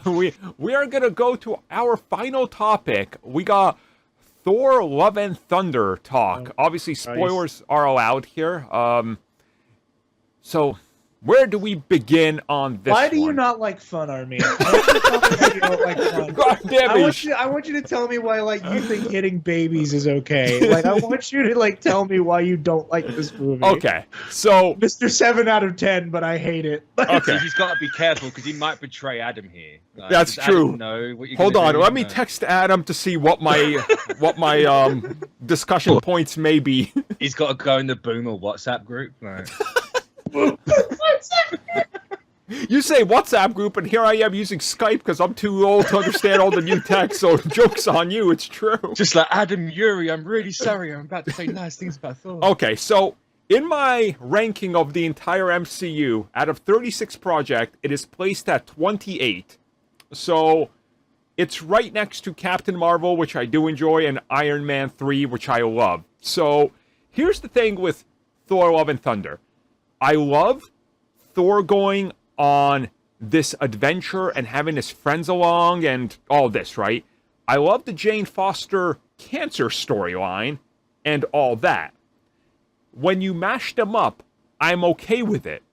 we are gonna go to our final topic. We got Thor: Love and Thunder talk. Obviously, spoilers are allowed here. So where do we begin on this? Why do you not like fun, Armin? You don't like fun. God damn it. I want you to tell me why you think hitting babies is okay. I want you to tell me why you don't like this movie. Okay, so Mr. 7 out of 10, but I hate it. Okay, he's got to be careful because he might betray Adam here. That's true. Hold on, let me No. text Adam to see what my discussion points may be. He's got to go in the Boomer WhatsApp group. Right. You say WhatsApp group, and here I am using Skype because I'm too old to understand all the new text. So joke's on you. It's true. Just like Adam Yuri, I'm really sorry. I'm about to say nice things about Thor. Okay, so in my ranking of the entire MCU, out of 36 projects, it is placed at 28. So it's right next to Captain Marvel, which I do enjoy, and Iron Man 3, which I love. So here's the thing with Thor: Love and Thunder. I love Thor going on this adventure and having his friends along and all this, right? I love the Jane Foster cancer storyline and all that. When you mash them up, I'm okay with it.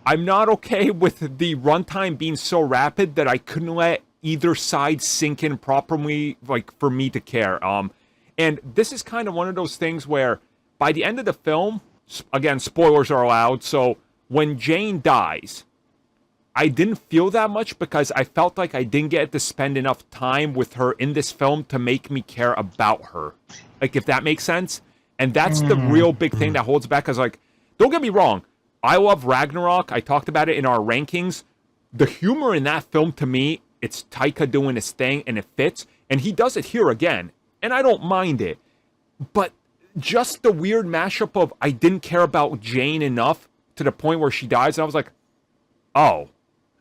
I'm not okay with the runtime being so rapid that I couldn't let either side sink in properly, for me to care. And this is kind of one of those things where by the end of the film, again, spoilers are allowed, so when Jane dies, I didn't feel that much because I felt like I didn't get to spend enough time with her in this film to make me care about her. If that makes sense. And that's the real big thing that holds back, because, don't get me wrong, I love Ragnarok. I talked about it in our rankings. The humor in that film, to me, it's Taika doing his thing, and it fits. And he does it here again, and I don't mind it. But just the weird mashup of I didn't care about Jane enough to the point where she dies, and I was like, oh.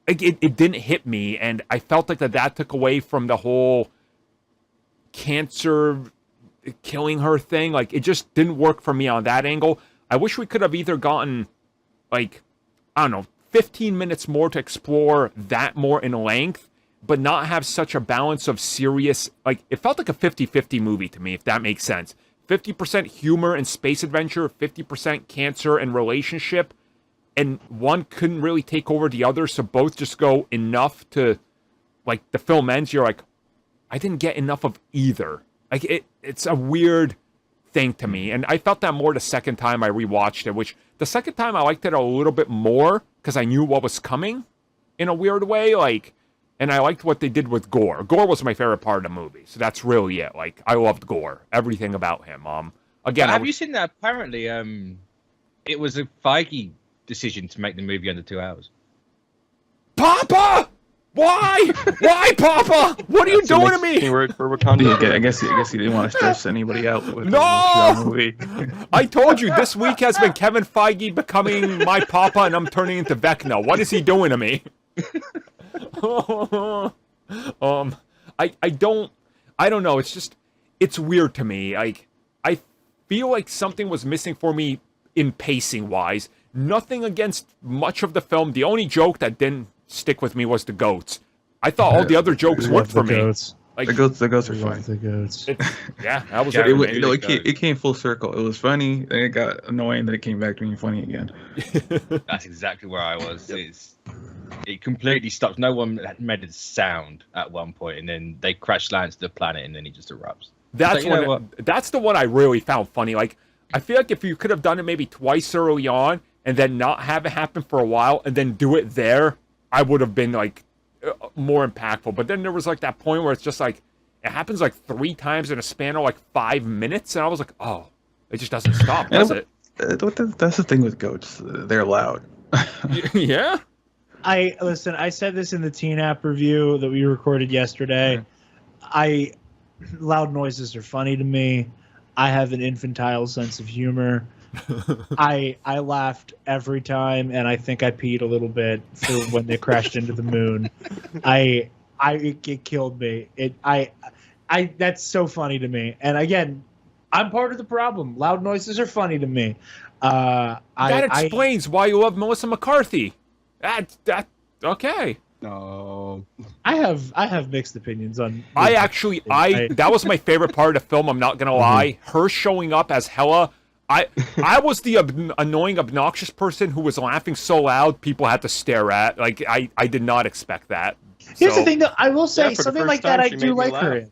It didn't hit me, and I felt like that took away from the whole cancer killing her thing. It just didn't work for me on that angle. I wish we could have either gotten, 15 minutes more to explore that more in length, but not have such a balance of serious, it felt like a 50-50 movie to me, if that makes sense. 50% humor and space adventure, 50% cancer and relationship, and one couldn't really take over the other, so both just go enough to, the film ends, you're like, I didn't get enough of either. It's a weird thing to me, and I felt that more the second time I rewatched it, which the second time I liked it a little bit more, because I knew what was coming, in a weird way, and I liked what they did with Gore. Gore was my favorite part of the movie, so that's really it. I loved Gore, everything about him. Again, have you seen that? Apparently, it was a Feige decision to make the movie under 2 hours. Papa! Why? Why, Papa? What are you doing to me? Word for Wakanda. I guess he didn't want to stress anybody out with no! the movie. I told you, this week has been Kevin Feige becoming my Papa, and I'm turning into Vecna. What is he doing to me? I don't know. It's weird to me. I feel like something was missing for me in pacing wise. Nothing against much of the film. The only joke that didn't stick with me was the goats. I thought all the other jokes worked for me. The goats are funny. The goats. That was it came full circle. It was funny, then it got annoying, then it came back to being funny again. That's exactly where I was. It completely stopped. No one had made a sound at one point, and then they crash lands to the planet, and then it just erupts. That's the one I really found funny. I feel like if you could have done it maybe twice early on, and then not have it happen for a while, and then do it there, I would have been more impactful. But then there was that point where it's just it happens 3 times in a span of 5 minutes, and I was like, oh, it just doesn't stop, does it? That's the thing with goats. They're loud. Yeah. Listen, I said this in the Teen App review that we recorded yesterday. Loud noises are funny to me. I have an infantile sense of humor. I laughed every time, and I think I peed a little bit for when they crashed into the moon. It killed me. That's so funny to me. And again, I'm part of the problem. Loud noises are funny to me. That explains why you love Melissa McCarthy. That okay. No. I have mixed opinions on. That was my favorite part of the film. I'm not gonna lie. Her showing up as Hela. I was the annoying, obnoxious person who was laughing so loud people had to stare at. Like I did not expect that. Here's the thing, though. I will say for the something first like time, that. I she do made me like her laugh. in.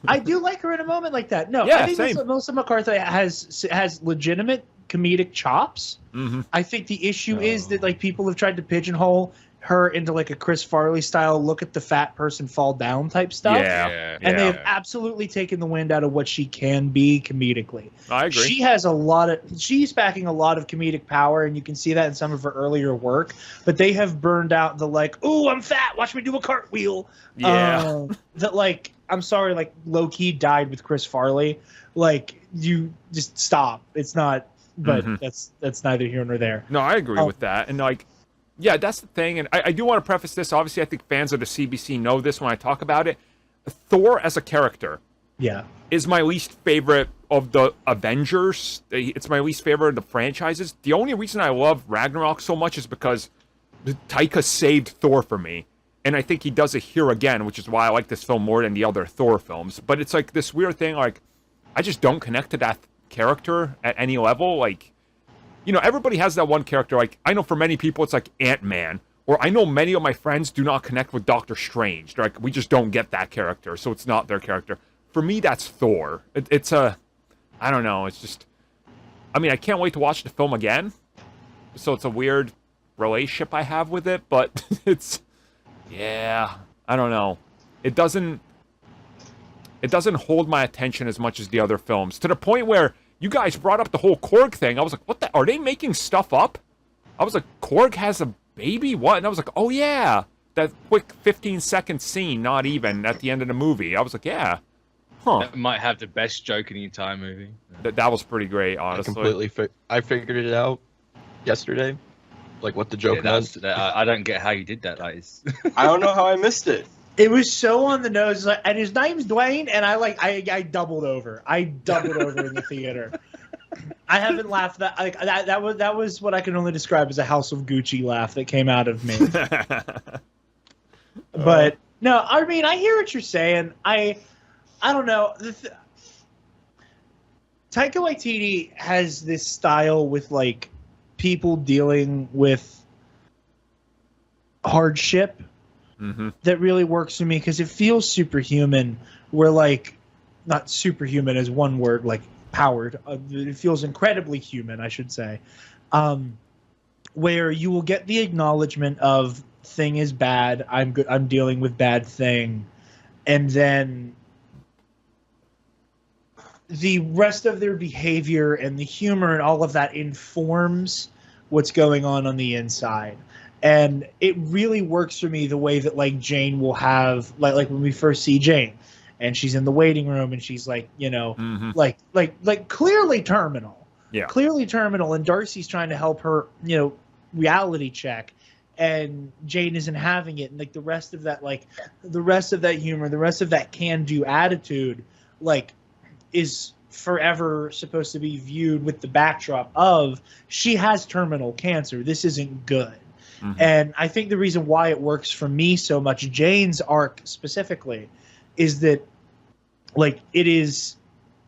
I do like her in a moment like that. No, Yeah, I think same. Melissa McCarthy has legitimate comedic chops. Mm-hmm. I think the issue is that like people have tried to pigeonhole her into like a Chris Farley style look at the fat person fall down type stuff. Yeah. And they have absolutely taken the wind out of what she can be comedically. I agree. She's packing a lot of comedic power, and you can see that in some of her earlier work. But they have burned out the like, "Ooh, I'm fat. Watch me do a cartwheel." Yeah. That like, I'm sorry, like low key died with Chris Farley. Like, you just stop. It's not. But that's neither here nor there. No, I agree with that. And like, yeah, that's the thing. And I do want to preface this. Obviously, I think fans of the CBC know this when I talk about it. Thor as a character is my least favorite of the Avengers. It's my least favorite of the franchises. The only reason I love Ragnarok so much is because Taika saved Thor for me. And I think he does it here again, which is why I like this film more than the other Thor films. But it's like this weird thing, like, I just don't connect to that character at any level. Like, you know, everybody has that one character. Like, I know for many people it's like Ant-Man, or I know many of my friends do not connect with Doctor Strange. They're like, we just don't get that character, so it's not their character. For me, that's Thor. It's a, I don't know. It's just, I mean, I can't wait to watch the film again. So it's a weird relationship I have with it, but it's, yeah, I don't know. It doesn't hold my attention as much as the other films, to the point where you guys brought up the whole Korg thing. I was like, what the? Are they making stuff up? I was like, Korg has a baby? What? And I was like, oh, yeah. That quick 15-second scene, not even, at the end of the movie. I was like, yeah. Huh. That might have the best joke in the entire movie. That was pretty great, honestly. I figured it out yesterday, like what the joke was. I don't get how you did that. Like, I don't know how I missed it. It was so on the nose, like, and his name's Dwayne, and I doubled over. I doubled over in the theater. I haven't laughed that was what I can only describe as a House of Gucci laugh that came out of me. But no, I mean, I hear what you're saying. I don't know. Taika Waititi has this style with like people dealing with hardship. That really works for me because it feels superhuman. Where like, not superhuman as one word, like powered. It feels incredibly human, I should say. Where you will get the acknowledgement of thing is bad. I'm good. I'm dealing with bad thing, and then the rest of their behavior and the humor and all of that informs what's going on the inside. And it really works for me the way that like Jane will have like when we first see Jane and she's in the waiting room and she's like, you know, like clearly terminal. Yeah. Clearly terminal, and Darcy's trying to help her, you know, reality check, and Jane isn't having it. And like the rest of that humor, the rest of that can-do attitude, like, is forever supposed to be viewed with the backdrop of she has terminal cancer. This isn't good. And I think the reason why it works for me so much, Jane's arc specifically, is that like it is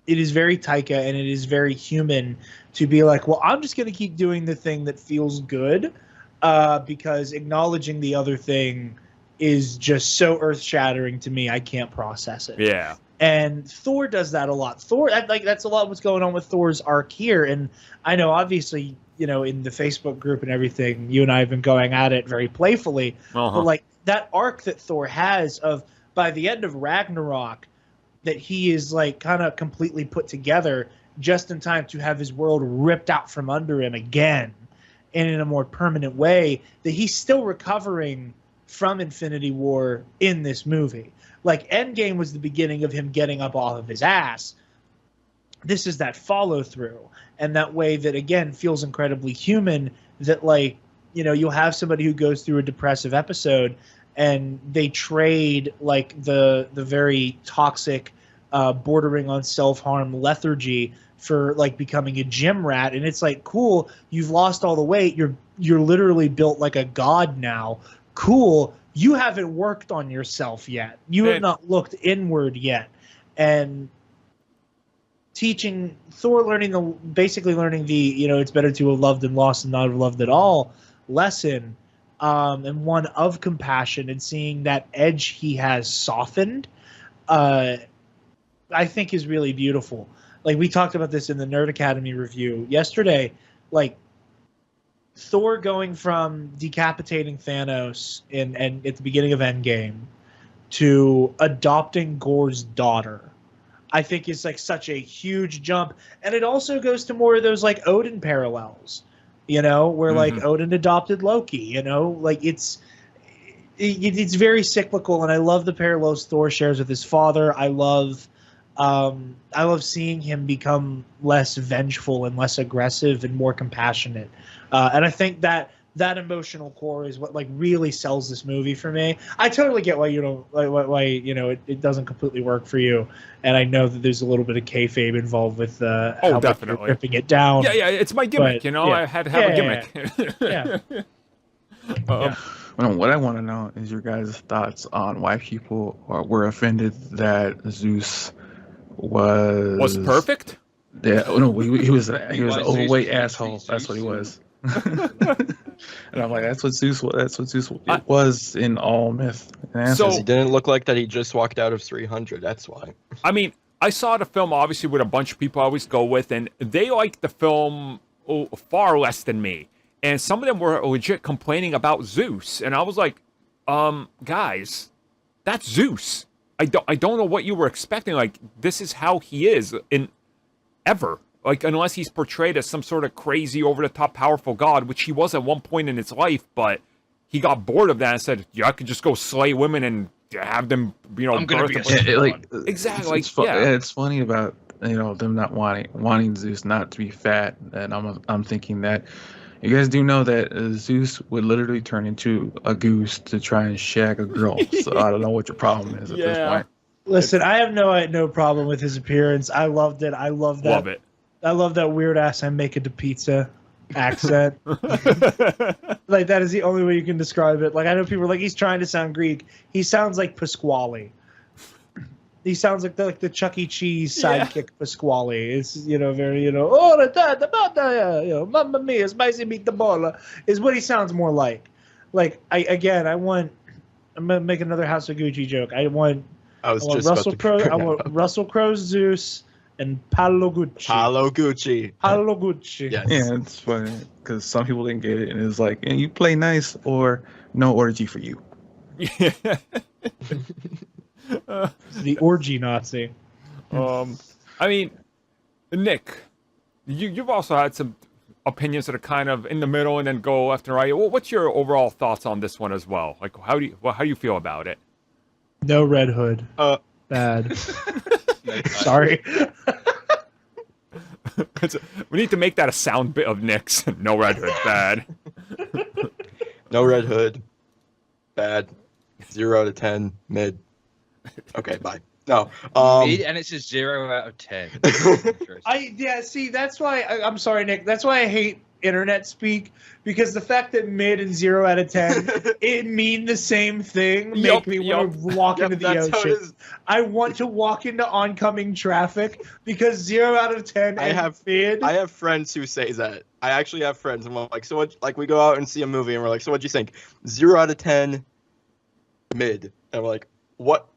very Taika and it is very human to be like, well, I'm just going to keep doing the thing that feels good because acknowledging the other thing is just so earth-shattering to me. I can't process it. Yeah. And Thor does that a lot. Thor, like, that's a lot of what's going on with Thor's arc here. And I know, obviously, you know, in the Facebook group and everything, you and I have been going at it very playfully. But like that arc that Thor has of by the end of Ragnarok, that he is like kind of completely put together just in time to have his world ripped out from under him again, and in a more permanent way, that he's still recovering from Infinity War in this movie. Like Endgame was the beginning of him getting up off of his ass. This is that follow through, and that way that again feels incredibly human. That like, you know, you'll have somebody who goes through a depressive episode and they trade like the very toxic, bordering on self-harm lethargy for like becoming a gym rat. And it's like, cool, you've lost all the weight. You're literally built like a god now. cool, you haven't worked on yourself yet. You have Man. not looked inward yet. And teaching Thor, basically learning the, it's better to have loved and lost than not have loved at all lesson, and one of compassion, and seeing that edge he has softened, I think is really beautiful. Like, we talked about this in the Nerd Academy review yesterday, like, Thor going from decapitating Thanos and at the beginning of Endgame to adopting Gore's daughter, I think is like such a huge jump. And it also goes to more of those like Odin parallels, where like Odin adopted Loki, like it's very cyclical. And I love the parallels Thor shares with his father. I love seeing him become less vengeful and less aggressive and more compassionate. And I think that emotional core is what like really sells this movie for me. I totally get why you don't why it doesn't completely work for you, and I know that there's a little bit of kayfabe involved with how definitely much you're ripping it down. Yeah, it's my gimmick. But, I had to have a gimmick. Yeah. What I want to know is your guys' thoughts on why people were offended that Zeus was perfect. Yeah, he was an Zeus overweight was asshole. Zeus. That's what he was. And I'm like, that's what Zeus was in all myth. So He didn't look like that. He just walked out of 300. That's why. I mean, I saw the film obviously with a bunch of people I always go with, and they liked the film far less than me. And some of them were legit complaining about Zeus, and I was like, guys, that's Zeus. I don't know what you were expecting. Like, this is how he is ever. Like, unless he's portrayed as some sort of crazy, over-the-top, powerful god, which he was at one point in his life, but he got bored of that and said, yeah, I could just go slay women and have them, I'm gonna be exactly. It's funny about them not wanting Zeus not to be fat, and I'm thinking that you guys do know that Zeus would literally turn into a goose to try and shag a girl. So I don't know what your problem is at this point. Listen, I have no problem with his appearance. I loved it. I love that. Love it. I love that weird ass "I make it to pizza" accent. Like, that is the only way you can describe it. Like, I know people are like, he's trying to sound Greek. He sounds like Pasquale. He sounds like the Chuck E. Cheese sidekick Pasquale. It's very mamma mia, spicy meatball is what he sounds more like. Like, I'm gonna make another House of Gucci joke. I want Russell Crowe's Zeus and Paolo Gucci. Paolo Gucci. Yes. Yeah, it's funny because some people didn't get it, and it's like, you play nice or no orgy for you. Yeah. The orgy Nazi. I mean, Nick, you've also had some opinions that are kind of in the middle and then go left and right. Well, what's your overall thoughts on this one as well? Like, how do you feel about it? No Red Hood. Bad. Sorry. We need to make that a sound bit of Nick's. No Red Hood, bad. No Red Hood. Bad. 0 out of 10. Mid. Okay, bye. No. Mid, and it's a 0 out of 10. See, that's why I'm sorry, Nick. That's why I hate internet speak, because the fact that mid and 0 out of 10 it mean the same thing make me want to walk into the ocean. I want to walk into oncoming traffic because 0 out of 10 I have friends who say that. I actually have friends, and I'm like, so what? Like, we go out and see a movie and we're like, so what'd you think? 0 out of 10 mid. And we're like, what?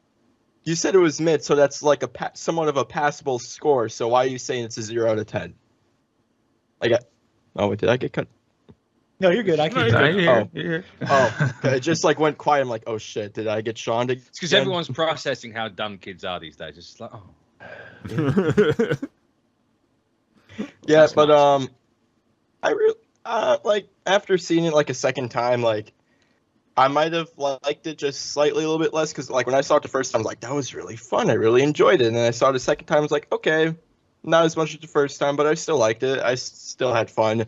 You said it was mid, so that's like somewhat of a passable score. So why are you saying it's a 0 out of 10? Oh, wait, did I get cut? No, you're good. I can. It just like went quiet. I'm like, oh shit, did I get Sean? It's because everyone's processing how dumb kids are these days. It's like, oh. Yeah, but I really like after seeing it like a second time, like I might have liked it just slightly a little bit less, because like when I saw it the first time, I was like, that was really fun. I really enjoyed it. And then I saw it the second time, I was like, okay, not as much as the first time, but I still liked it. I still had fun.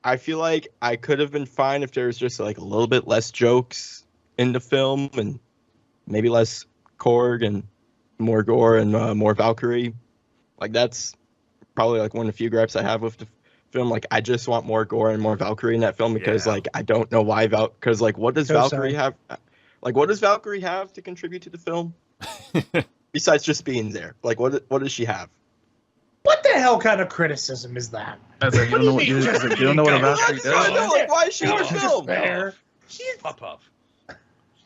I feel like I could have been fine if there was just like a little bit less jokes in the film and maybe less Korg and more gore and more Valkyrie. Like, that's probably like one of the few gripes I have with film, like I just want more gore and more Valkyrie in that film because Yeah. like I don't know why because like what does Valkyrie have? Like what does Valkyrie have to contribute to the film besides just being there? Like what does she have? What the hell kind of criticism is that? I was like, you don't know what you mean, just you don't know what a being Valkyrie I know, does. like why is she in the She's film? there. She's Pop off.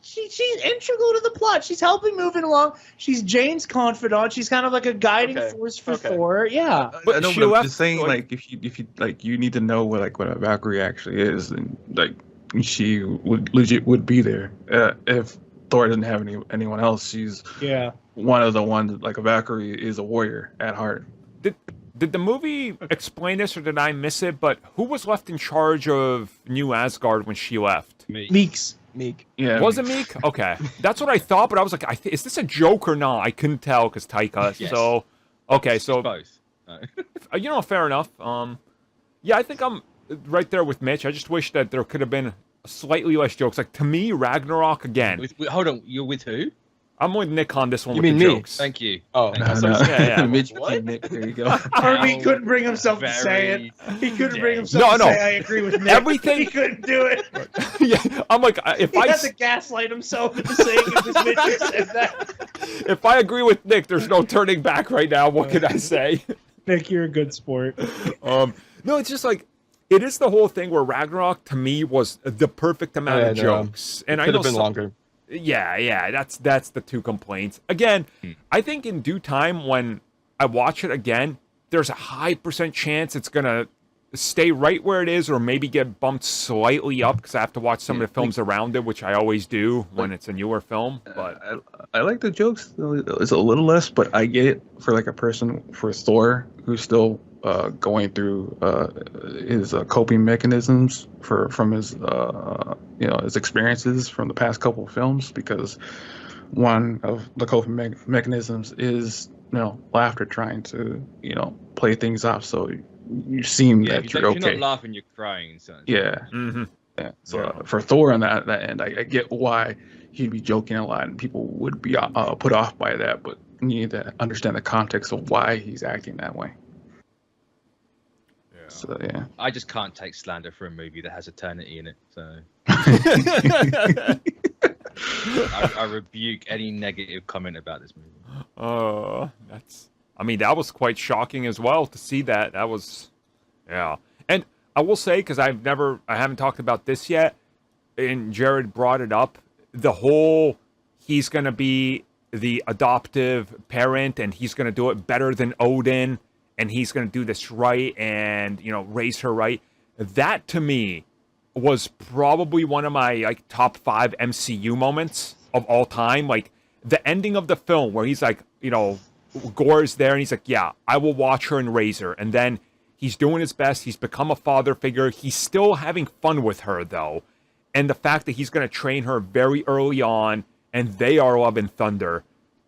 she's integral to the plot. She's helping moving along. She's Jane's confidant. She's kind of like a guiding Okay. force for Okay. Thor. Yeah. But I know, she but I'm left, just saying, like- like, if you like, you need to know what a Valkyrie actually is, and like, she would be there. If Thor doesn't have anyone else, she's Yeah. one of the ones. Like a Valkyrie is a warrior at heart. Did the movie explain this, or did I miss it? But who was left in charge of New Asgard when she left? Me. Meeks. Meek. Yeah, Was it Meek? Okay, that's what I thought. But I was like, is this a joke or not? I couldn't tell because Taika. Yes. So, okay, so Both. No. you know, fair enough. Yeah, I think I'm right there with Mitch. I just wish that there could have been slightly less jokes. Like to me, Ragnarok again. Hold on, you're with who? I'm with Nick on this one You with mean the me? jokes. Thank you. Oh, Thank No, you. no. Yeah, yeah. Mitch What? became Nick. There you go. Or he couldn't bring himself to say it. He couldn't bring himself No, to no. say I agree with Nick. Everything- He couldn't do it. Yeah, I'm like, if He I had to gaslight himself into saying it was Mitch who said that. if I agree with Nick, there's no turning back right now. What can I say? Nick, you're a good sport. No, it's just like it is the whole thing where Ragnarok to me was the perfect amount of Yeah, jokes, and I Could know have been some- longer. Yeah, that's the two complaints. Again, I think in due time when I watch it again, there's a high percent chance it's gonna stay right where it is, or maybe get bumped slightly up because I have to watch some of the films around it, which I always do when it's a newer film. But I like the jokes. It's a little less, but I get it for like a person for Thor who's still going through his coping mechanisms from his his experiences from the past couple of films, because one of the coping mechanisms is laughter, trying to play things off so you seem Yeah, that if you're you're okay. not laughing, you're crying. So. Yeah. Yeah. So for Thor on that end, I get why he'd be joking a lot and people would be put off by that, but you need to understand the context of why he's acting that way. yeah. So yeah. I just can't take slander for a movie that has eternity in it. So I rebuke any negative comment about this movie. That was quite shocking as well to see that. That was, yeah. And I will say, because I haven't talked about this yet, and Jared brought it up, the whole he's going to be the adoptive parent and he's going to do it better than Odin and he's going to do this right and, raise her right. That to me was probably one of my top 5 MCU moments of all time. Like the ending of the film where he's like, Gore's there and he's like, yeah, I will watch her and raise her. And then he's doing his best. He's become a father figure. He's still having fun with her though. And the fact that he's going to train her very early on and they are love and thunder,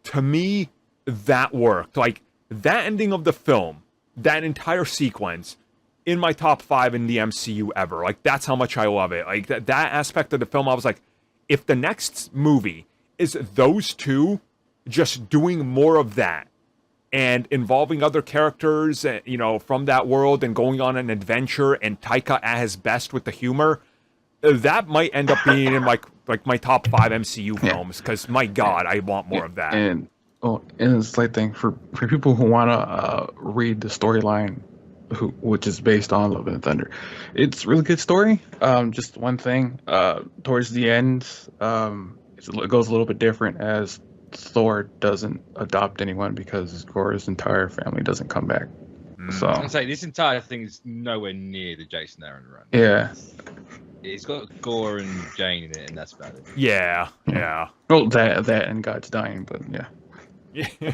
to me, that worked. Like that ending of the film, that entire sequence, in my top 5 in the MCU ever. Like that's how much I love it. Like that aspect of the film, I was like, if the next movie is those two just doing more of that and involving other characters, from that world and going on an adventure and Taika at his best with the humor, that might end up being in my top 5 MCU films, because my God, I want more of that. And it's a slight thing for people who want to read the storyline, which is based on Love and Thunder. It's a really good story. Just one thing, towards the end, it goes a little bit different, as Thor doesn't adopt anyone because Gore's entire family doesn't come back. So I'm saying this entire thing is nowhere near the Jason Aaron run. yeah. It's got Gore and Jane in it, and that's about it. Yeah. Well, that and God's dying, but yeah. Yeah.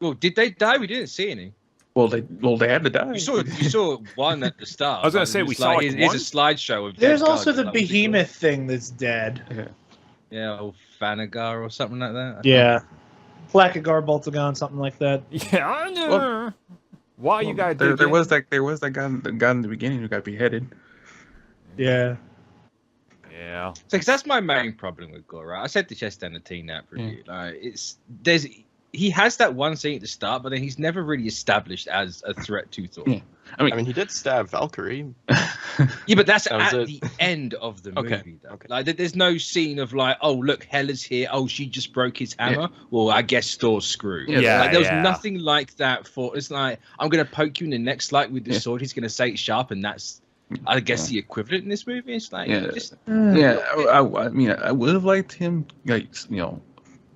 Well, did they die? We didn't see any. Well, they had to die. You saw one at the start. I was gonna say, we saw, like, here's one? a slideshow of. There's dead also gods. the Like, what's it behemoth thing that's dead. Yeah. called? Or Thanagar or something like that. Yeah. Blackagar, Boltagon, something like that. Yeah, I know. Why you gotta do there was that guy in the beginning who got beheaded. Yeah. Yeah. So, 'cause that's my main problem with Gore. Right? I said this yesterday in the Teen Nap review. Like, he he has that one scene at the start, but then he's never really established as a threat to Thor. Yeah. I mean, he did stab Valkyrie. Yeah, but that's That was at it. the end of the movie. Okay, Though. okay. Like, there's no scene of like, oh look, Hela's here. Oh, she just broke his hammer. Well, I guess Thor's screwed. Yeah, like, there was yeah. nothing like that. For it's like I'm gonna poke you in the neck, like with the sword. He's gonna say it's sharp, and that's, I guess, the equivalent in this movie. It's like, just I mean, I would have liked him, like,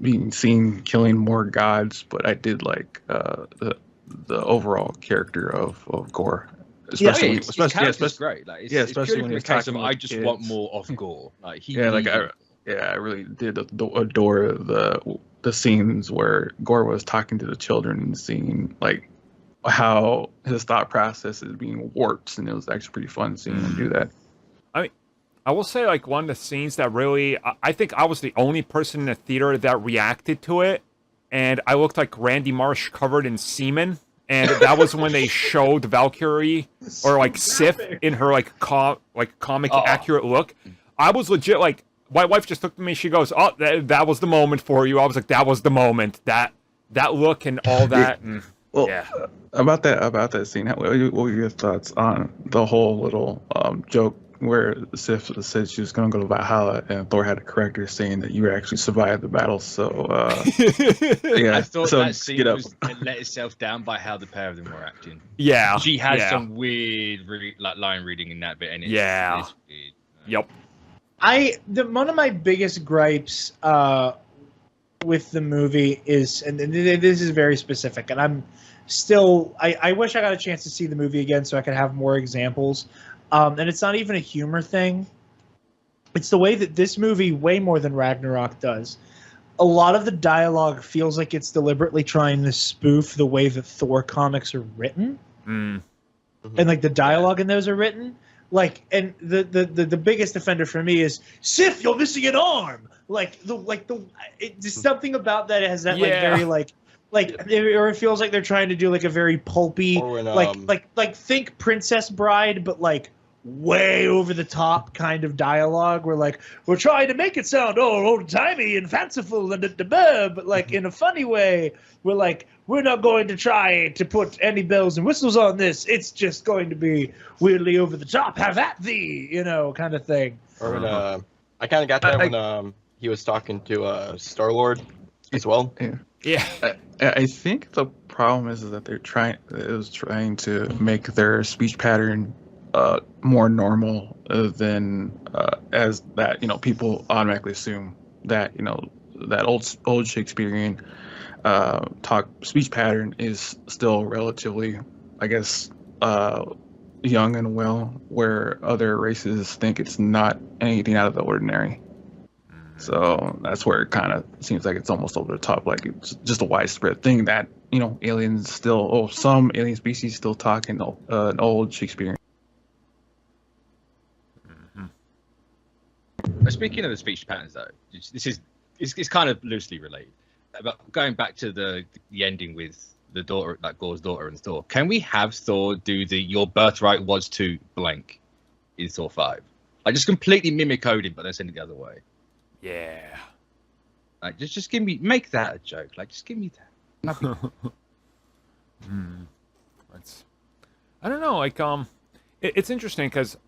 being seen killing more gods, but I did like the overall character of Gore. Especially, his character's great. Like, it's especially purely when from a he's case talking of, with I just kids. want more of Gore. Like he, I really did adore the scenes where Gore was talking to the children and seeing like how his thought process is being warped, and it was actually pretty fun seeing him do that. I will say, like, one of the scenes that really, I think I was the only person in the theater that reacted to it, and I looked like Randy Marsh covered in semen, and that was when they showed Valkyrie, or like Sif in her like comic accurate look. I was legit like, my wife just looked at me, she goes, "Oh, that was the moment for you." I was like, that was the moment. That look and all that. And, Well, yeah. About that scene, what were your thoughts on the whole little joke where Sif said she was going to go to Valhalla, and Thor had to correct her, saying that you actually survived the battle? So, yeah. I thought so that scene was let itself down by how the pair of them were acting. Yeah. She has some weird line reading in that bit, and it's weird. Yep. One of my biggest gripes with the movie is, and this is very specific, and I'm still, I wish I got a chance to see the movie again so I could have more examples. And it's not even a humor thing. It's the way that this movie, way more than Ragnarok does, a lot of the dialogue feels like it's deliberately trying to spoof the way that Thor comics are written. Mm. And like the dialogue in those are written. Like, and the biggest offender for me is, Sif, you're missing an arm. There's something about that has that very or it feels like they're trying to do like a very pulpy, like think Princess Bride, but like way over the top kind of dialogue. Where like we're trying to make it sound old timey and fanciful and but like in a funny way. We're like, we're not going to try to put any bells and whistles on this. It's just going to be weirdly over the top. Have at thee, kind of thing. Or when I kind of got that when he was talking to Star-Lord as well. Yeah. I think the problem is that they're trying to make their speech pattern more normal than as that people automatically assume that that old Shakespearean speech pattern is still relatively, I guess, young and well, where other races think it's not anything out of the ordinary. So that's where it kind of seems like it's almost over the top, like it's just a widespread thing that aliens still, some alien species still talk in an old Shakespearean. Speaking of the speech patterns, though, it's kind of loosely related. But going back to the ending with the daughter, like Gore's daughter and Thor, can we have Thor do the "your birthright was to blank" in Thor 5? Like just completely mimic Odin, but then send it the other way. Yeah. Like just make that a joke. Like just give me that. I don't know. Like it's interesting because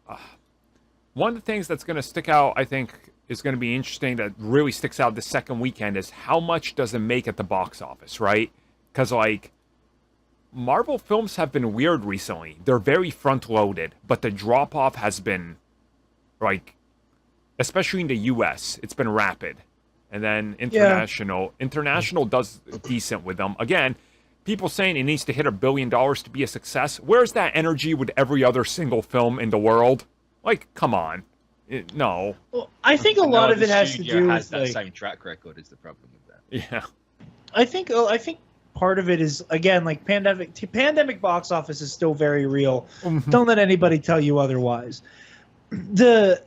one of the things that's going to stick out, I think, is going to be interesting that really sticks out the second weekend is how much does it make at the box office, right? Because like Marvel films have been weird recently. They're very front loaded, but the drop off has been like, especially in the US, it's been rapid. And then international does decent with them. Again, people saying it needs to hit $1 billion to be a success. Where's that energy with every other single film in the world? Like, come on. No. Well, I think a lot of it has to do with that same track record is the problem with that. Yeah. I think part of it is, again, like pandemic box office is still very real. Mm-hmm. Don't let anybody tell you otherwise. The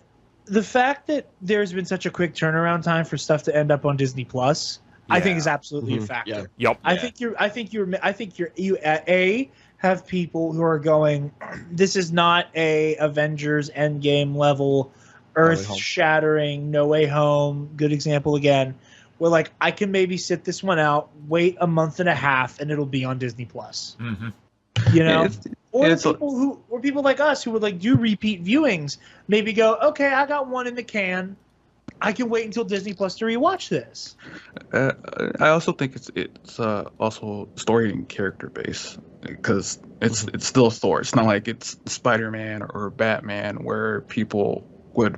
fact that there's been such a quick turnaround time for stuff to end up on Disney Plus, I think is absolutely a factor. Yeah. Yep. I think you have people who are going, this is not a Avengers Endgame level, earth shattering, No Way Home, good example again. where like I can maybe sit this one out, wait a month and a half, and it'll be on Disney Plus. Mm-hmm. You know, Yeah, or people like us who would like do repeat viewings, maybe go, okay, I got one in the can. I can wait until Disney Plus to rewatch this. I also think it's also story and character based because it's still Thor. It's not like it's Spider-Man or Batman where people would,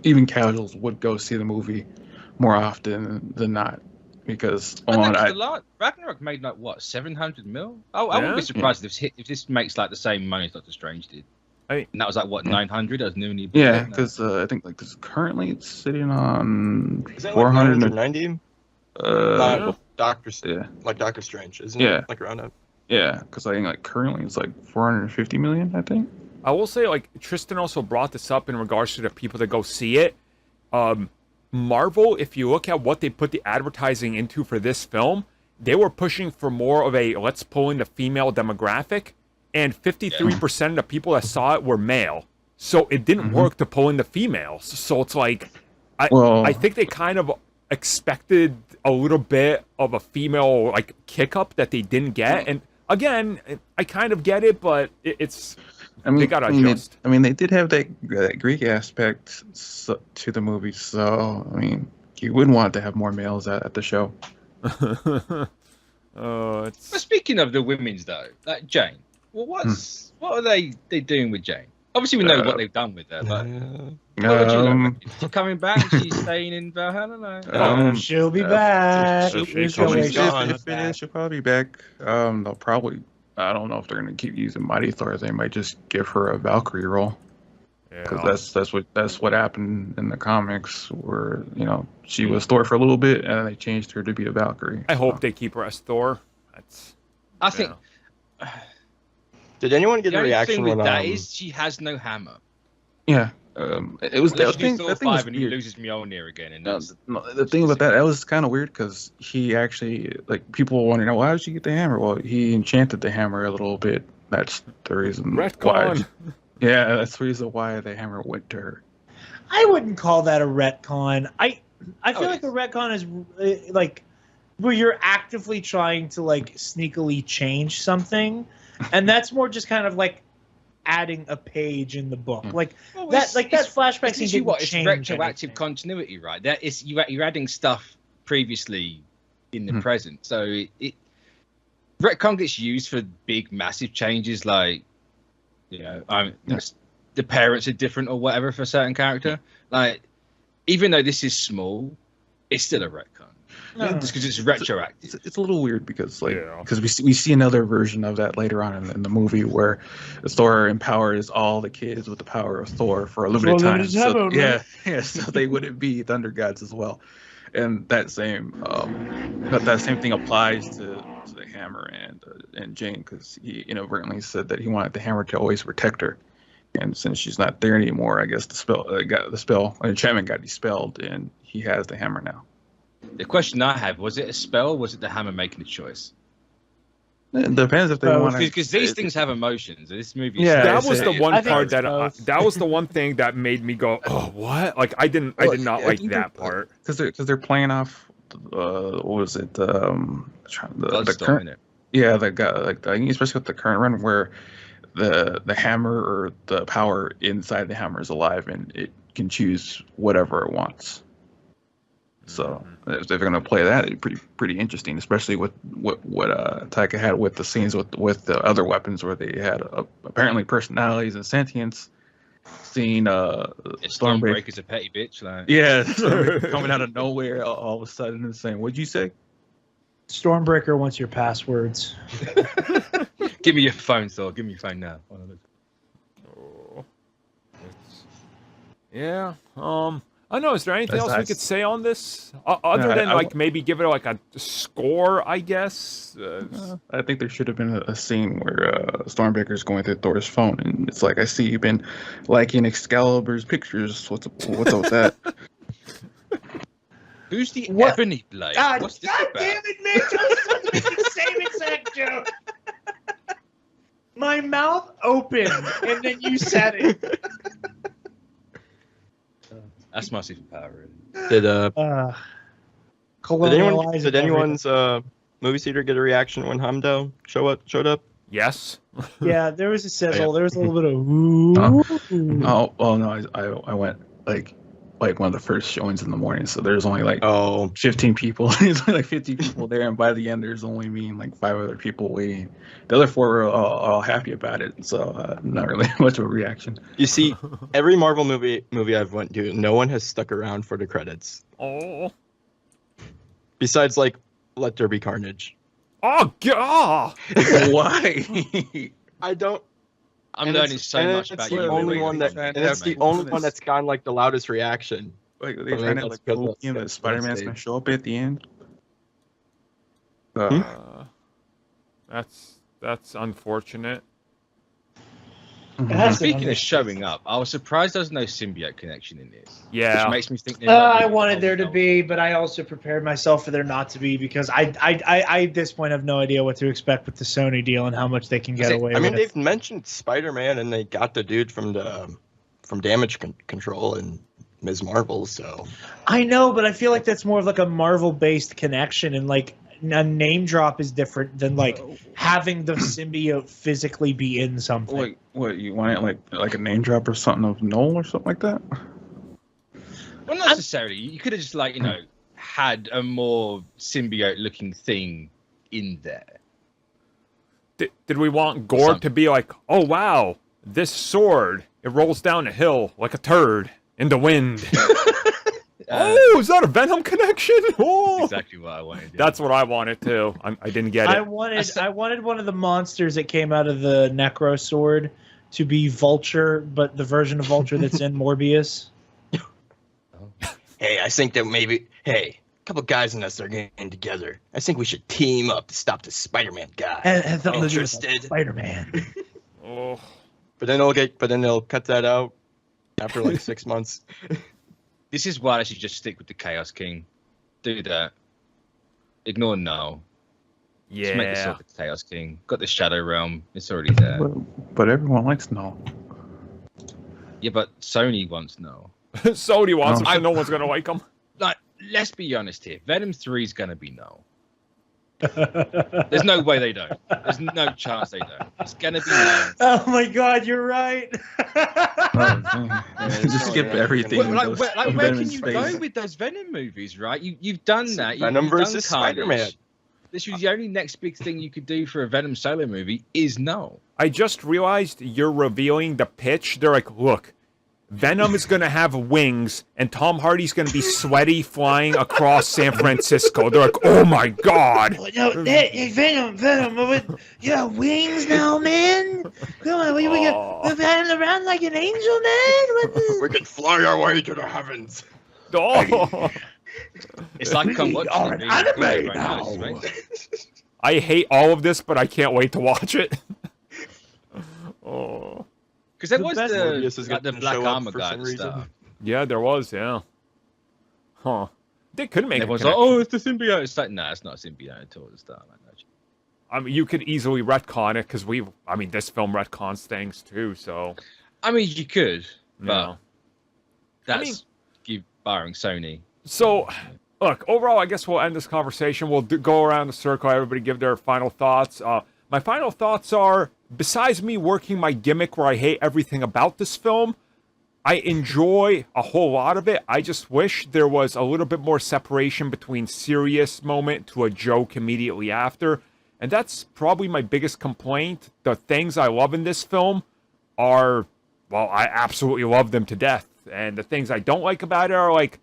even casuals would go see the movie more often than not because Ragnarok made like what 700 mil. I wouldn't be surprised if this makes like the same money as Doctor Strange did. And that was like what 900 as newly. Yeah, because I think like this currently it's sitting on Is that 490. Like Doctor Strange, isn't Yeah. it? Like around that. Yeah, because I think like currently it's like 450 million. I think. I will say, like, Tristan also brought this up in regards to the people that go see it. Marvel, if you look at what they put the advertising into for this film, they were pushing for more of a let's pull in the female demographic, and 53% of the people that saw it were male. So it didn't work to pull in the females. So it's like, I think they kind of expected a little bit of a female, like, kick-up that they didn't get. And again, I kind of get it, but it's... they gotta adjust. They did have that Greek aspect to the movie, so I mean, you wouldn't want to have more males at the show. But speaking of the women's though, like Jane, well, what are they doing with Jane? Obviously, we know what they've done with her, but what would you like? Is she coming back? She's staying in Valhalla? She'll be back. If it is, she'll probably be back. They'll probably. I don't know if they're going to keep using Mighty Thor. They might just give her a Valkyrie role. Because that's what happened in the comics, where she was Thor for a little bit, and they changed her to be a Valkyrie. I hope they keep her as Thor. I think. Did anyone get a reaction with that? Is she has no hammer? Yeah. It was that thing. Thor 5 and he loses Mjolnir again. And the thing about that was kind of weird because he actually, like, people want to know, why did she get the hammer? Well, he enchanted the hammer a little bit. That's the reason Retcon. why. Yeah, that's the reason why the hammer went to her. I wouldn't call that a retcon. I feel like a retcon is like where you're actively trying to like sneakily change something, and that's more just kind of like adding a page in the book, like that flashback scene didn't change. It's retroactive continuity, right? That is you're adding stuff previously in the present, so it retcon gets used for big, massive changes, like the parents are different or whatever for a certain character. Like, even though this is small, it's still a retcon. Just because it's retroactive. It's a little weird because we see another version of that later on in the movie where Thor empowers all the kids with the power of Thor for a limited time. So they wouldn't be Thunder Gods as well. And that same thing applies to the hammer and Jane, because he inadvertently said that he wanted the hammer to always protect her. And since she's not there anymore, I guess the enchantment got dispelled, and he has the hammer now. The question I have, was it a spell or was it the hammer making the choice? It depends if they want to. Because these things have emotions. This movie. That was the one part that was the one thing that made me go, oh, what? Like, I did not like that part. Because they're playing off, what was it? The current. Yeah, the guy, like, especially with the current run where the hammer or the power inside the hammer is alive and it can choose whatever it wants. So if they're going to play that, it'd be pretty interesting, especially with what Taika had with the scenes with the other weapons where they had apparently personalities and sentience. Seeing Stormbreaker's a petty bitch, like coming out of nowhere all of a sudden and saying, "What'd you say?" Stormbreaker wants your passwords. Give me your phone, Thor. Give me your phone now. Yeah. I know. Is there anything else we could say on this, other than maybe give it like a score? I guess. I think there should have been a scene where Stormbreaker's going through Thor's phone, and it's like, I see you've been liking Excalibur's pictures. What's up with that? Who's the Ebony Blade? What's this about? Damn it, Mitch! I was making the same exact joke. My mouth opened, and then you said it. That's my superpower, really. Did colonializing. Did anyone's movie theater get a reaction when Hamdo showed up? Yes. Yeah, there was a sizzle. Yeah. There was a little bit of ooh. Oh, well, no, I went like one of the first showings in the morning, so there's only like Oh, 15 people. There's only like 50 people there, and by the end, there's only me and like 5 other people waiting. The other 4 were all happy about it, so not really much of a reaction. you see, every Marvel movie I've went to, no one has stuck around for the credits. Oh. Besides, like, Let There Be Carnage. Oh god. Why? I don't. I'm and learning it's- so and much it's about the you. only one that, Wait, and it's the wait, only wait. one that's gotten like the loudest reaction. Like, I they mean, trying to that's like because fool you that's- that Spider-Man's that's gonna safe. show up at the end. That's unfortunate. That's Speaking of showing up, I was surprised there's no symbiote connection in this. Yeah. Which makes me think. they're not I really wanted there to involved. be, but I also prepared myself for there not to be because I at this point have no idea what to expect with the Sony deal and how much they can get away I mean, with. they've mentioned Spider-Man, and they got the dude from Damage Control and Ms. Marvel. So I know, but I feel like that's more of like a Marvel-based connection, and like a name drop is different than like having the symbiote physically be in something. Wait, what you want it like a name drop or something of Noel or something like that? Well, not necessarily. You could have just had a more symbiote-looking thing in there. Did we want Gord to be like, oh wow, this sword, it rolls down a hill like a turd in the wind. Oh, is that a Venom connection? Oh, Exactly what I wanted. yeah. that's what I wanted too. I didn't get I it. wanted one of the monsters that came out of the Necro sword to be Vulture, but the version of Vulture that's in Morbius. hey, I think that maybe a couple guys in us are getting together. I think we should team up to stop the Spider-Man guy. And something to do with Interested? Spider-Man. Oh, But then they'll cut that out after like 6 months. This is why I should just stick with the Chaos King. Do that. Ignore Null. Just make this yeah. the Chaos King. Got the Shadow Realm. It's already there. But everyone likes Noel. Yeah, but Sony wants Null. Sony wants him, Oh. so no one's gonna like him. Like, let's be honest here. Venom 3 is going to be Null. There's no way they don't. There's no chance they don't. It's going to be Null. Oh my God, you're right. Just skip everything. Well, and like, go where, like, Venom where in can you space. go with those Venom movies, right? You've done that. Venom you've done versus Carnage. Spider-Man. This was the only next big thing you could do for a Venom solo movie is Null. I just realized you're revealing the pitch. They're like, look, Venom is gonna have wings, and Tom Hardy's gonna be sweaty flying across San Francisco. They're like, oh my god. No, hey, Venom, you got wings now, man? Come on, we're flying around like an angel, man? What the... We can fly our way to the heavens. Oh. It's like I'm watching are the an movie anime right now. right? I hate all of this, but I can't wait to watch it. Oh. Because there The was best Morbius is the gonna Black show up Armor for guy some at the reason. start. Yeah, there was, yeah. Huh. They could make And a everyone's like, connection. oh, it's the symbiote. It's like, nah, it's not a symbiote at all at the start. Man. I mean, you could easily retcon it, because this film retcons things too, so. I mean, you could, but No. that's barring Sony. So, look, overall, I guess we'll end this conversation. We'll go around the circle, everybody give their final thoughts. My final thoughts are, besides me working my gimmick where I hate everything about this film, I enjoy a whole lot of it. I just wish there was a little bit more separation between serious moment to a joke immediately after. And that's probably my biggest complaint. The things I love in this film are, well, I absolutely love them to death. And the things I don't like about it are like,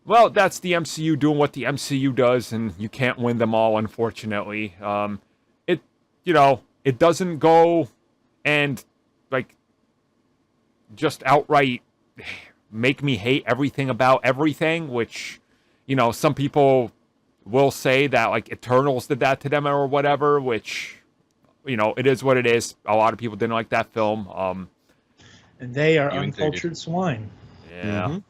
well, that's the MCU doing what the MCU does, and you can't win them all, unfortunately. It doesn't go and, like, just outright make me hate everything about everything, which, some people will say that, like, Eternals did that to them or whatever, which, it is what it is. A lot of people didn't like that film. And they are You included. uncultured swine. Yeah. Mhm.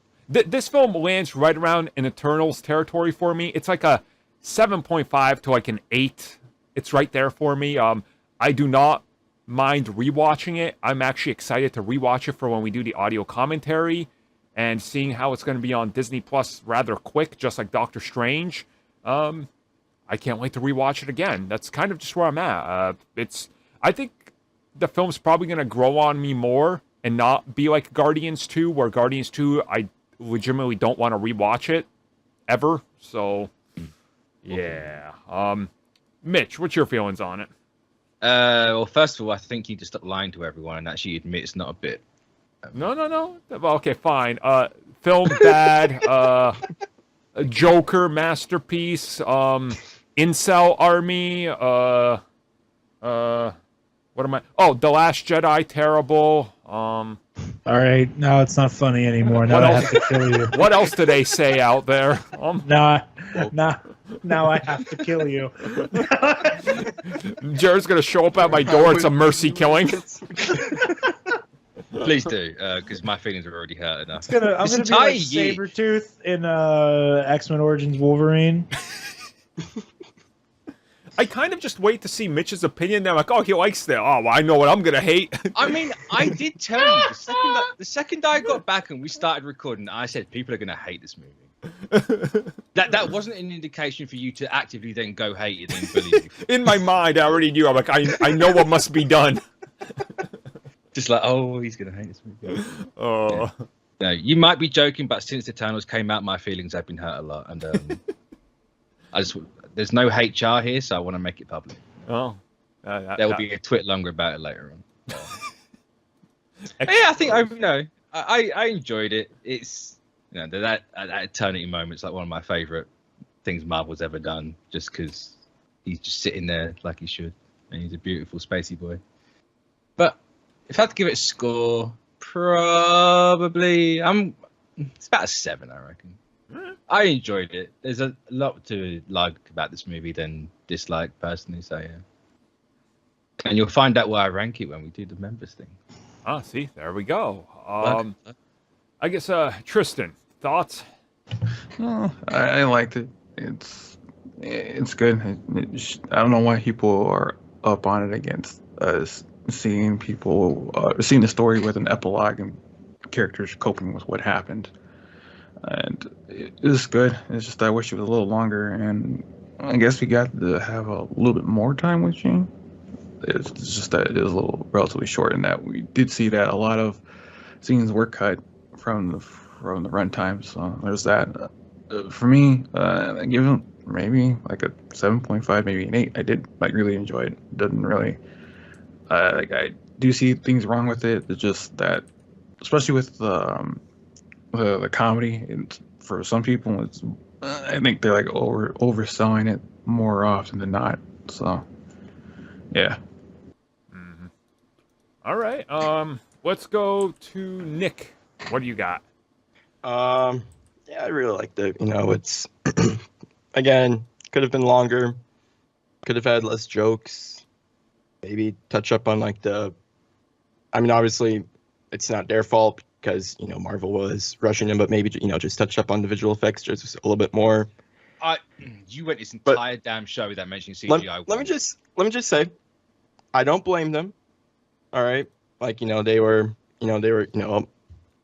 This film lands right around an Eternals territory for me. It's like a 7.5 to like an 8. It's right there for me. I do not mind rewatching it. I'm actually excited to rewatch it for when we do the audio commentary and seeing how it's going to be on Disney Plus rather quick, just like Doctor Strange. I can't wait to rewatch it again. That's kind of just where I'm at. I think the film's probably going to grow on me more and not be like Guardians 2, where Guardians 2, I legitimately don't want to rewatch it ever. So, yeah. Mitch, what's your feelings on it? Well, first of all, I think you just stop lying to everyone and actually admit it's not a bit. No. Well, okay, fine. Film bad. A Joker masterpiece. Incel army. What am I? Oh, The Last Jedi, terrible. All right, now it's not funny anymore. Now I have to kill you. What else do they say out there? Now I have to kill you. Jared's gonna show up at my door. It's a mercy killing. Please do, because my feelings are already hurt enough. I'm gonna be like Sabretooth in X-Men Origins Wolverine. I kind of just wait to see Mitch's opinion. I'm like, oh, he likes that. Oh, well, I know what I'm gonna hate. I mean, I did tell you the second I got back and we started recording, I said people are gonna hate this movie. That wasn't an indication for you to actively then go hate it and bully you. In my mind, I already knew. I'm like, I know what must be done. Just like, oh, he's gonna hate this movie. Oh. Yeah. No, you might be joking, but since Eternals came out, my feelings have been hurt a lot, and there's no HR here, so I want to make it public. Oh. There will be a twit longer about it later on. Yeah, I think I enjoyed it. It's that eternity moment's like one of my favorite things Marvel's ever done, just because he's just sitting there like he should, and he's a beautiful spacey boy. But if I had to give it a score, probably it's about a 7, I reckon. I enjoyed it. There's a lot to like about this movie than dislike personally, so yeah. And you'll find out where I rank it when we do the members thing. Ah, see, there we go. I guess Tristan, thoughts? Oh, I liked it. It's good. I don't know why people are up on it against us seeing the story with an epilogue and characters coping with what happened. And it was good. It's just I wish it was a little longer, and I guess we got to have a little bit more time with Shane. It's just that it was a little relatively short in that we did see that a lot of scenes were cut from the runtime. So there's that. For me, I give it maybe like a 7.5, maybe an 8. I did really enjoy it. Doesn't really I do see things wrong with it. It's just that, especially with the comedy, for some people, I think they're like overselling it more often than not. So, yeah. Mm-hmm. All right. Let's go to Nick. What do you got? Yeah, I really liked it. It's again, could have been longer, could have had less jokes, maybe touch up on obviously it's not their fault because Marvel was rushing them, but maybe just touch up on the visual effects just a little bit more. You went this entire damn show without mentioning CGI. Let me just say, I don't blame them. All right, they were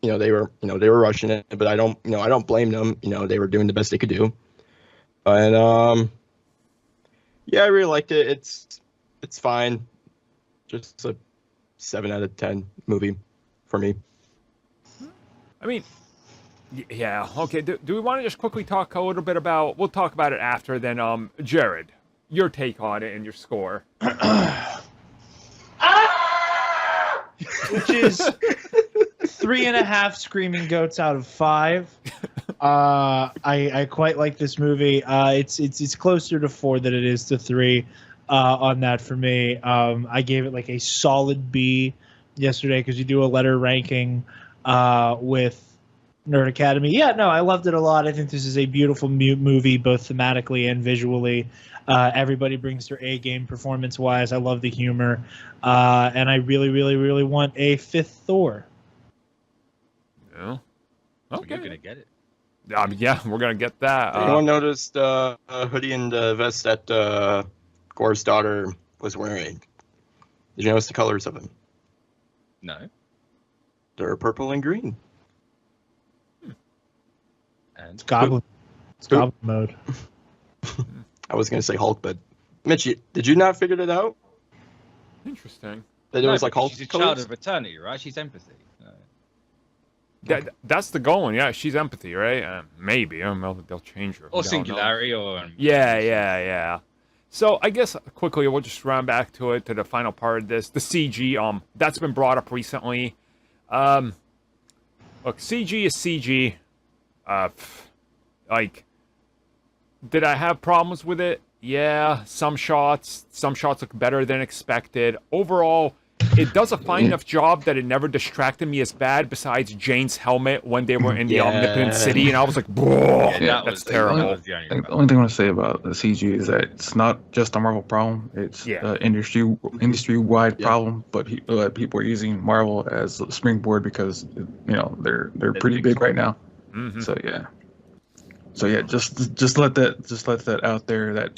rushing it, but I don't blame them. They were doing the best they could do. And yeah, I really liked it. It's fine. Just a 7 out of 10 movie for me. I mean, yeah, okay. Do we want to just quickly talk a little bit about? We'll talk about it after. Then, Jared, your take on it and your score. Which is 3.5 screaming goats out of 5. I quite like this movie. It's closer to 4 than it is to 3 on that for me. I gave it like a solid B yesterday because you do a letter ranking with Nerd Academy. Yeah, no, I loved it a lot. I think this is a beautiful movie, both thematically and visually. Everybody brings their A game performance-wise. I love the humor. And I really, really, really want a 5th Thor. Yeah. Okay. You're going to get it. Yeah, we're going to get that. Anyone noticed the hoodie and the vest that Gore's daughter was wearing? Did you notice the colors of them? No. They're purple and green. And It's goblin mode. I was gonna say Hulk, but Mitch, did you not figure it out? Interesting. That it was like Hulk She's a colors? child of eternity, right? She's empathy. That's the goal, yeah. She's empathy, right? Maybe. I don't know if they'll change her. Or We don't know. singularity, or Yeah. So I guess quickly we'll just round back to the final part of this. The CG, that's been brought up recently. Look, CG is CG. Like, did I have problems with it? Yeah, some shots look better than expected. Overall, it does a fine enough job that it never distracted me as bad, besides Jane's helmet when they were in the Omnipotent City, and I was like, "Whoa, that's terrible." The only thing I want to say about the CG is that it's not just a Marvel problem; it's an industry-wide problem. But people are using Marvel as a springboard because they're pretty big right now. Mm-hmm. So yeah, just let that out there that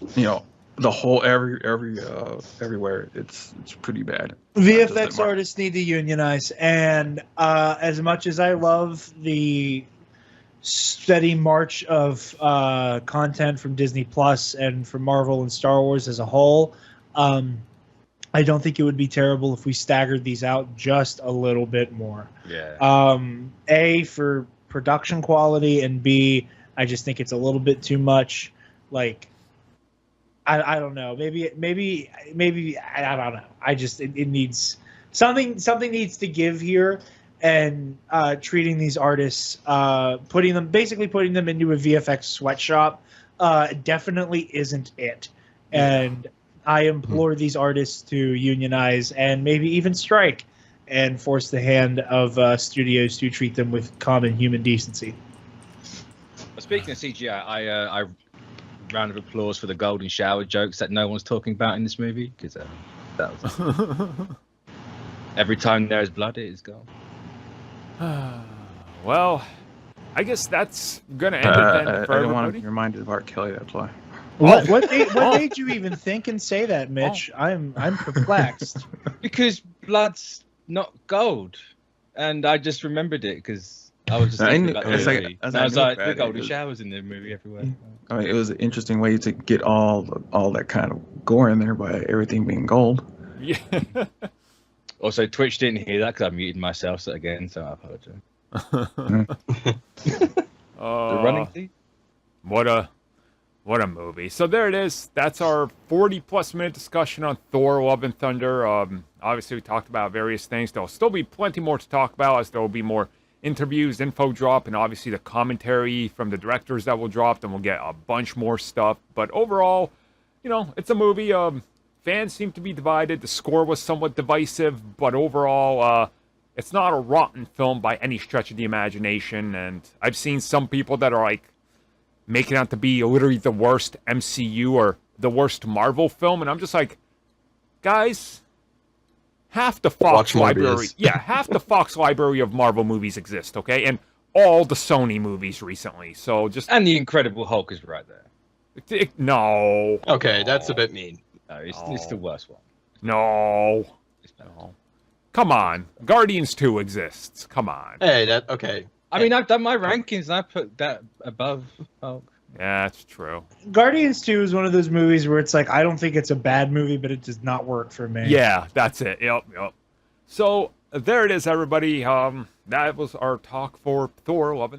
the whole everywhere it's pretty bad. VFX artists need to unionize, and as much as I love the steady march of content from Disney Plus and from Marvel and Star Wars as a whole, I don't think it would be terrible if we staggered these out just a little bit more. Yeah. A, for production quality, and B, I just think it's a little bit too much. Like, I don't know. Maybe I don't know. I just it needs something needs to give here, and treating these artists, putting them into a VFX sweatshop, definitely isn't it. And I implore these artists to unionize and maybe even strike, and force the hand of studios to treat them with common human decency. Speaking of CGI, I round of applause for the golden shower jokes that no one's talking about in this movie, because that was every time there is blood, it is gone. Well, I guess that's gonna end it then for I don't everybody. want to be reminded of R. Kelly. That's why. What made you even think and say that, Mitch? I'm perplexed. Because blood's not gold, and I just remembered it because I was just thinking about the movie. I was like, the golden showers in the movie everywhere. I mean, it was an interesting way to get all that kind of gore in there by everything being gold. Yeah. Also, Twitch didn't hear that because I muted myself again, so I apologize. The running thing? What a movie. So there it is. That's our 40-plus minute discussion on Thor: Love and Thunder. Obviously, we talked about various things. There'll still be plenty more to talk about, as there will be more interviews, info drop, and obviously the commentary from the directors that will drop. Then we'll get a bunch more stuff. But overall, it's a movie. Fans seem to be divided. The score was somewhat divisive, but overall, it's not a rotten film by any stretch of the imagination. And I've seen some people that are like making out to be literally the worst MCU or the worst Marvel film, and I'm just like, guys, half the Fox library, half the Fox library of Marvel movies exist, okay, and all the Sony movies recently. So and the Incredible Hulk is right there. No. Okay, that's a bit mean. No, it's the worst one. No. Come on, Guardians 2 exists. Come on. Hey, okay. I mean, I've done my rankings and I put that above Hulk. Yeah, that's true. Guardians 2 is one of those movies where it's like, I don't think it's a bad movie, but it does not work for me. Yeah, that's it. Yep. So there it is, everybody. That was our talk for Thor: Love and